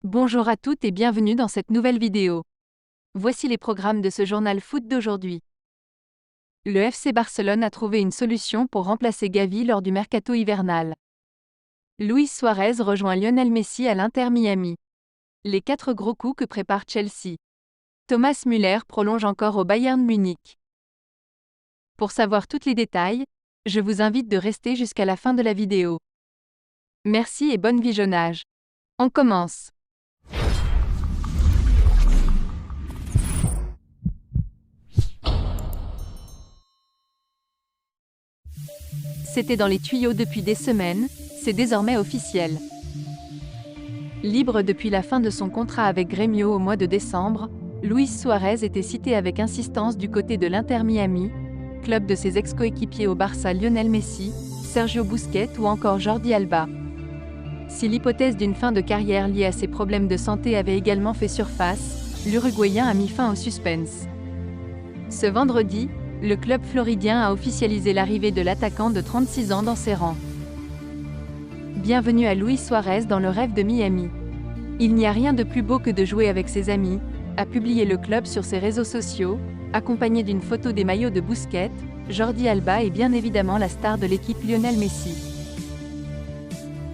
Bonjour à toutes et bienvenue dans cette nouvelle vidéo. Voici les programmes de ce journal foot d'aujourd'hui. Le FC Barcelone a trouvé une solution pour remplacer Gavi lors du mercato hivernal. Luis Suarez rejoint Lionel Messi à l'Inter Miami. Les 4 gros coups que prépare Chelsea. Thomas Müller prolonge encore au Bayern Munich. Pour savoir tous les détails, je vous invite de rester jusqu'à la fin de la vidéo. Merci et bon visionnage. On commence. C'était dans les tuyaux depuis des semaines, c'est désormais officiel. Libre depuis la fin de son contrat avec Grêmio au mois de décembre, Luis Suarez était cité avec insistance du côté de l'Inter Miami, club de ses ex-coéquipiers au Barça Lionel Messi, Sergio Busquets ou encore Jordi Alba. Si l'hypothèse d'une fin de carrière liée à ses problèmes de santé avait également fait surface, l'Uruguayen a mis fin au suspense. Ce vendredi, le club floridien a officialisé l'arrivée de l'attaquant de 36 ans dans ses rangs. Bienvenue à Luis Suarez dans le rêve de Miami. Il n'y a rien de plus beau que de jouer avec ses amis, a publié le club sur ses réseaux sociaux, accompagné d'une photo des maillots de Busquets, Jordi Alba et bien évidemment la star de l'équipe Lionel Messi.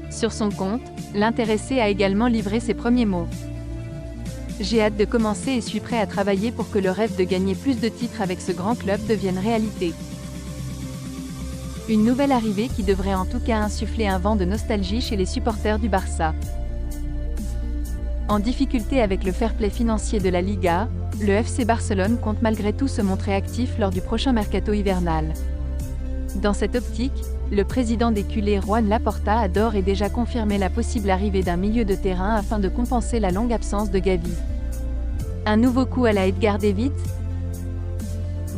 Sur son compte, l'intéressé a également livré ses premiers mots. J'ai hâte de commencer et suis prêt à travailler pour que le rêve de gagner plus de titres avec ce grand club devienne réalité. Une nouvelle arrivée qui devrait en tout cas insuffler un vent de nostalgie chez les supporters du Barça. En difficulté avec le fair play financier de la Liga, le FC Barcelone compte malgré tout se montrer actif lors du prochain mercato hivernal. Dans cette optique, le président des culés Juan Laporta a d'ores et déjà confirmé la possible arrivée d'un milieu de terrain afin de compenser la longue absence de Gavi. Un nouveau coup à la Edgar Davids?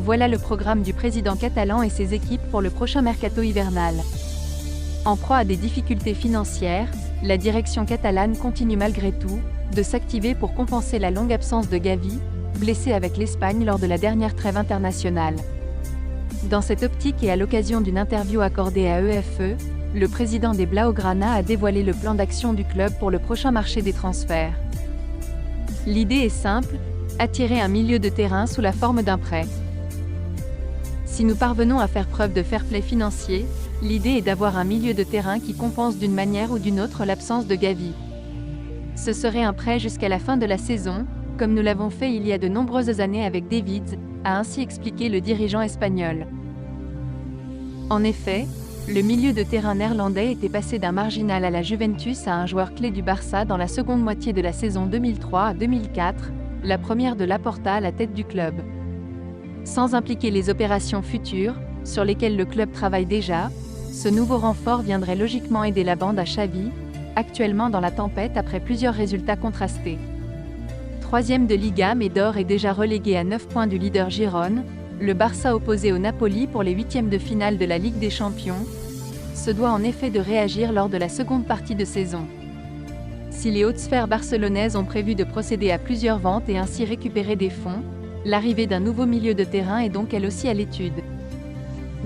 Voilà le programme du président catalan et ses équipes pour le prochain mercato hivernal. En proie à des difficultés financières, la direction catalane continue malgré tout de s'activer pour compenser la longue absence de Gavi, blessé avec l'Espagne lors de la dernière trêve internationale. Dans cette optique et à l'occasion d'une interview accordée à EFE, le président des Blaugrana a dévoilé le plan d'action du club pour le prochain marché des transferts. L'idée est simple, attirer un milieu de terrain sous la forme d'un prêt. Si nous parvenons à faire preuve de fair play financier, l'idée est d'avoir un milieu de terrain qui compense d'une manière ou d'une autre l'absence de Gavi. Ce serait un prêt jusqu'à la fin de la saison, comme nous l'avons fait il y a de nombreuses années avec Davids, a ainsi expliqué le dirigeant espagnol. En effet, le milieu de terrain néerlandais était passé d'un marginal à la Juventus à un joueur clé du Barça dans la seconde moitié de la saison 2003 à 2004, la première de Laporta à la tête du club. Sans impliquer les opérations futures, sur lesquelles le club travaille déjà, ce nouveau renfort viendrait logiquement aider la bande à Xavi, actuellement dans la tempête après plusieurs résultats contrastés. Troisième de Liga mais d'ores et déjà relégué à 9 points du leader Girone, le Barça opposé au Napoli pour les huitièmes de finale de la Ligue des Champions, se doit en effet de réagir lors de la seconde partie de saison. Si les hautes sphères barcelonaises ont prévu de procéder à plusieurs ventes et ainsi récupérer des fonds, l'arrivée d'un nouveau milieu de terrain est donc elle aussi à l'étude.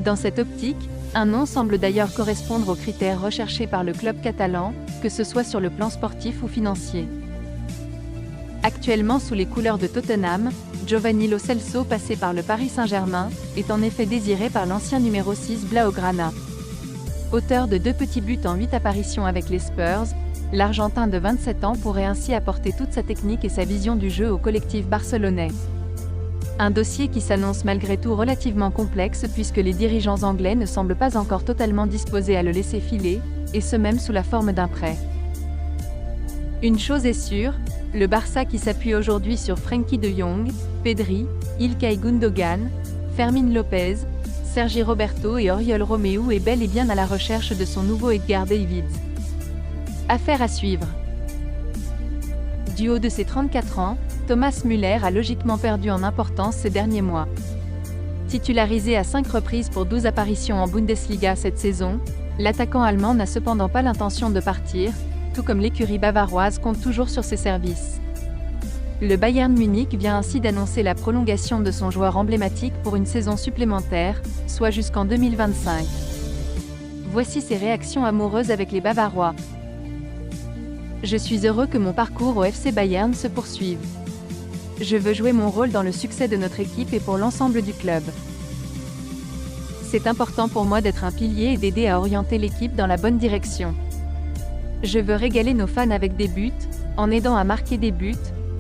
Dans cette optique, un nom semble d'ailleurs correspondre aux critères recherchés par le club catalan, que ce soit sur le plan sportif ou financier. Actuellement sous les couleurs de Tottenham, Giovanni Lo Celso passé par le Paris Saint-Germain, est en effet désiré par l'ancien numéro 6 Blaugrana. Auteur de 2 petits buts en 8 apparitions avec les Spurs, l'Argentin de 27 ans pourrait ainsi apporter toute sa technique et sa vision du jeu au collectif barcelonais. Un dossier qui s'annonce malgré tout relativement complexe puisque les dirigeants anglais ne semblent pas encore totalement disposés à le laisser filer, et ce même sous la forme d'un prêt. Une chose est sûre, le Barça qui s'appuie aujourd'hui sur Frenkie de Jong, Pedri, Ilkay Gundogan, Fermín López, Sergi Roberto et Oriol Romeu est bel et bien à la recherche de son nouveau Edgar Davids. Affaire à suivre. Du haut de ses 34 ans, Thomas Müller a logiquement perdu en importance ces derniers mois. Titularisé à 5 reprises pour 12 apparitions en Bundesliga cette saison, l'attaquant allemand n'a cependant pas l'intention de partir, tout comme l'écurie bavaroise compte toujours sur ses services. Le Bayern Munich vient ainsi d'annoncer la prolongation de son joueur emblématique pour une saison supplémentaire, soit jusqu'en 2025. Voici ses réactions amoureuses avec les Bavarois. Je suis heureux que mon parcours au FC Bayern se poursuive. Je veux jouer mon rôle dans le succès de notre équipe et pour l'ensemble du club. C'est important pour moi d'être un pilier et d'aider à orienter l'équipe dans la bonne direction. Je veux régaler nos fans avec des buts, en aidant à marquer des buts,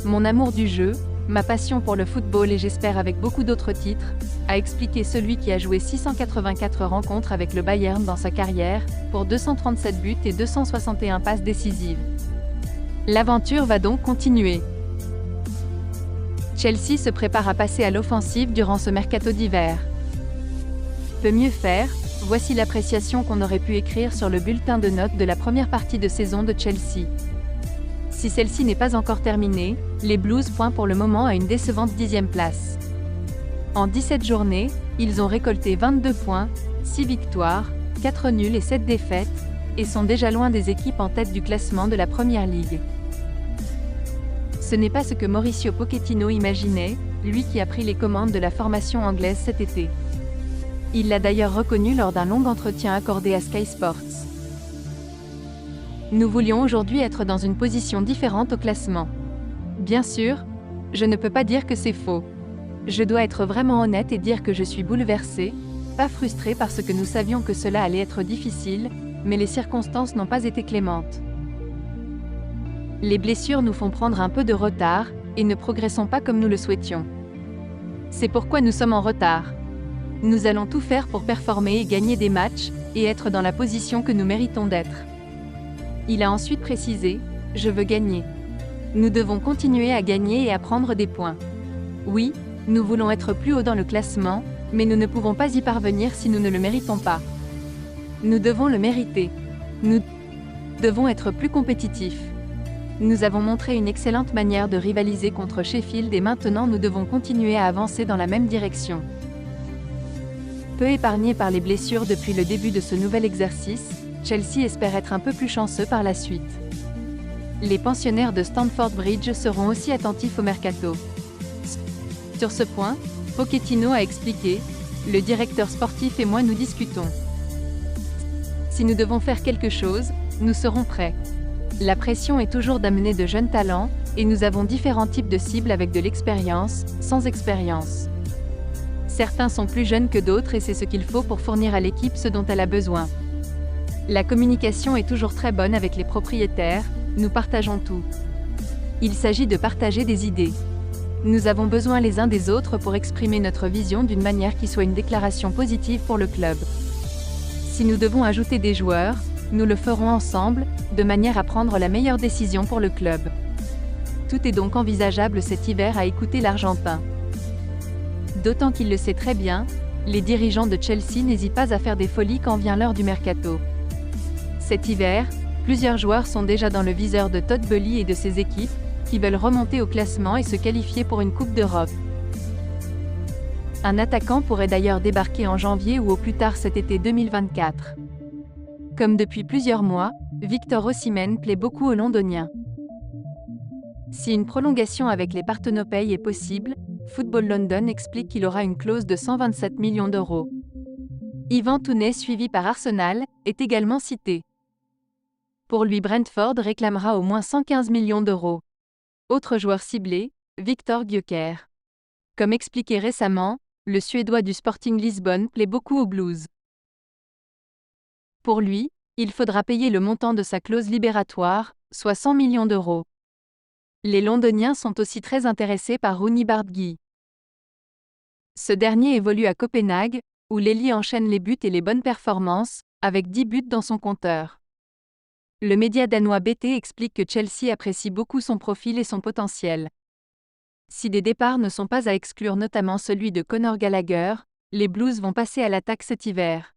mon amour du jeu, ma passion pour le football et j'espère avec beaucoup d'autres titres, a expliqué celui qui a joué 684 rencontres avec le Bayern dans sa carrière, pour 237 buts et 261 passes décisives. L'aventure va donc continuer. Chelsea se prépare à passer à l'offensive durant ce mercato d'hiver. Peut mieux faire, voici l'appréciation qu'on aurait pu écrire sur le bulletin de notes de la première partie de saison de Chelsea. Si celle-ci n'est pas encore terminée, les Blues pointent pour le moment à une décevante 10e place. En 17 journées, ils ont récolté 22 points, 6 victoires, 4 nuls et 7 défaites, et sont déjà loin des équipes en tête du classement de la Première Ligue. Ce n'est pas ce que Mauricio Pochettino imaginait, lui qui a pris les commandes de la formation anglaise cet été. Il l'a d'ailleurs reconnu lors d'un long entretien accordé à Sky Sports. Nous voulions aujourd'hui être dans une position différente au classement. Bien sûr, je ne peux pas dire que c'est faux. Je dois être vraiment honnête et dire que je suis bouleversé, pas frustré parce que nous savions que cela allait être difficile, mais les circonstances n'ont pas été clémentes. Les blessures nous font prendre un peu de retard, et ne progressons pas comme nous le souhaitions. C'est pourquoi nous sommes en retard. Nous allons tout faire pour performer et gagner des matchs, et être dans la position que nous méritons d'être. Il a ensuite précisé, « Je veux gagner. Nous devons continuer à gagner et à prendre des points. Oui, nous voulons être plus haut dans le classement, mais nous ne pouvons pas y parvenir si nous ne le méritons pas. Nous devons le mériter. Nous devons être plus compétitifs. Nous avons montré une excellente manière de rivaliser contre Sheffield et maintenant nous devons continuer à avancer dans la même direction. » Peu épargné par les blessures depuis le début de ce nouvel exercice, Chelsea espère être un peu plus chanceux par la suite. Les pensionnaires de Stamford Bridge seront aussi attentifs au mercato. Sur ce point, Pochettino a expliqué, « Le directeur sportif et moi nous discutons. Si nous devons faire quelque chose, nous serons prêts. La pression est toujours d'amener de jeunes talents, et nous avons différents types de cibles avec de l'expérience, sans expérience. Certains sont plus jeunes que d'autres et c'est ce qu'il faut pour fournir à l'équipe ce dont elle a besoin. La communication est toujours très bonne avec les propriétaires, nous partageons tout. Il s'agit de partager des idées. Nous avons besoin les uns des autres pour exprimer notre vision d'une manière qui soit une déclaration positive pour le club. Si nous devons ajouter des joueurs, nous le ferons ensemble, de manière à prendre la meilleure décision pour le club. Tout est donc envisageable cet hiver à écouter l'Argentin. D'autant qu'il le sait très bien, les dirigeants de Chelsea n'hésitent pas à faire des folies quand vient l'heure du mercato. Cet hiver, plusieurs joueurs sont déjà dans le viseur de Todd Boehly et de ses équipes, qui veulent remonter au classement et se qualifier pour une Coupe d'Europe. Un attaquant pourrait d'ailleurs débarquer en janvier ou au plus tard cet été 2024. Comme depuis plusieurs mois, Victor Osimhen plaît beaucoup aux Londoniens. Si une prolongation avec les Partenopei est possible, Football London explique qu'il aura une clause de 127 millions d'euros. Ivan Toney, suivi par Arsenal, est également cité. Pour lui, Brentford réclamera au moins 115 millions d'euros. Autre joueur ciblé, Victor Gyökeres. Comme expliqué récemment, le Suédois du Sporting Lisbonne plaît beaucoup aux Blues. Pour lui, il faudra payer le montant de sa clause libératoire, soit 100 millions d'euros. Les Londoniens sont aussi très intéressés par Rooney Bargui. Ce dernier évolue à Copenhague, où l'ailier enchaîne les buts et les bonnes performances, avec 10 buts dans son compteur. Le média danois BT explique que Chelsea apprécie beaucoup son profil et son potentiel. Si des départs ne sont pas à exclure, notamment celui de Conor Gallagher, les Blues vont passer à l'attaque cet hiver.